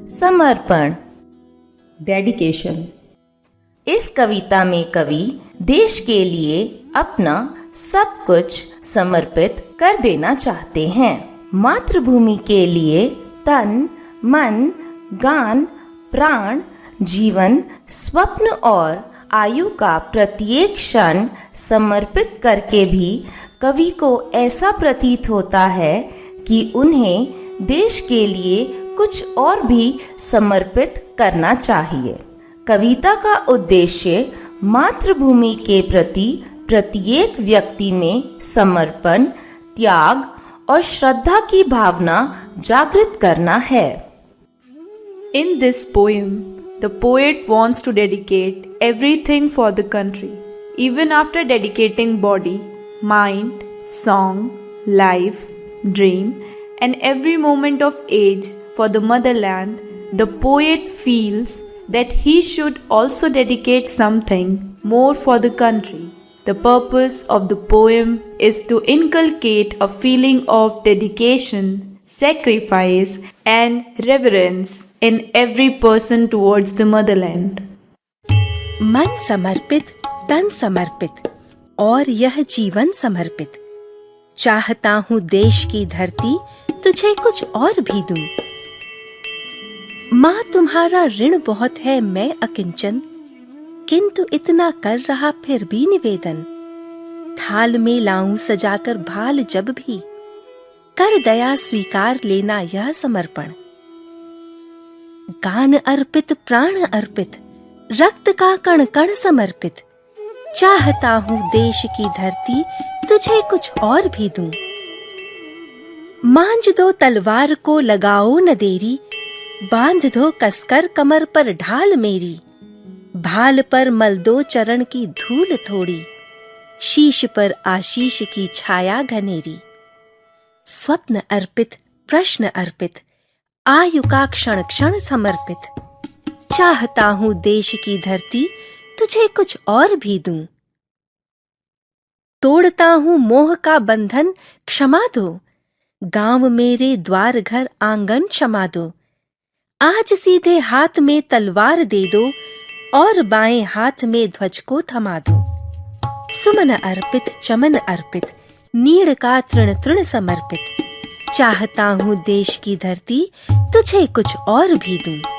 समर्पण, डेडिकेशन। इस कविता में कवि देश के लिए अपना सब कुछ समर्पित कर देना चाहते हैं। मातृभूमि के लिए तन, मन, गान, प्राण, जीवन, स्वप्न और आयु का प्रत्येक क्षण समर्पित करके भी कवि को ऐसा प्रतीत होता है कि उन्हें देश के लिए कुछ और भी समर्पित करना चाहिए। कविता का उद्देश्य मातृभूमि के प्रति प्रत्येक व्यक्ति में समर्पण, त्याग और श्रद्धा की भावना जागृत करना है। In this poem, the poet wants to dedicate everything for the country. Even after dedicating body, mind, song, life, dream, and every moment of age for the motherland, the poet feels that he should also dedicate something more for the country. The purpose of the poem is to inculcate a feeling of dedication, sacrifice, and reverence in every person towards the motherland. मन समर्पित, तन समर्पित और यह जीवन समर्पित। चाहता हूँ देश की धरती तुझे कुछ और भी दूं। माँ तुम्हारा ऋण बहुत है मैं अकिंचन, किंतु इतना कर रहा फिर भी निवेदन। थाल में लाऊं सजाकर भाल जब भी, कर दया स्वीकार लेना यह समर्पण। गान अर्पित, प्राण अर्पित, रक्त का कण कण समर्पित। चाहता हूँ देश की धरती तुझे कुछ और भी दूं। मांझ दो तलवार को लगाओ न देरी, बांध दो कसकर कमर पर ढाल मेरी। भाल पर मल दो चरण की धूल थोड़ी, शीश पर आशीष की छाया घनेरी। स्वप्न अर्पित, प्रश्न अर्पित, आयु का क्षण क्षण समर्पित। चाहता हूँ देश की धरती तुझे कुछ और भी दूं। तोड़ता हूँ मोह का बंधन क्षमा दो, गांव मेरे द्वार घर आंगन क्षमा दो। आज सीधे हाथ में तलवार दे दो और बाएं हाथ में ध्वज को थमा दो। सुमन अर्पित, चमन अर्पित, नीड़ का तृण तृण समर्पित। चाहता हूँ देश की धरती तुझे कुछ और भी दूं।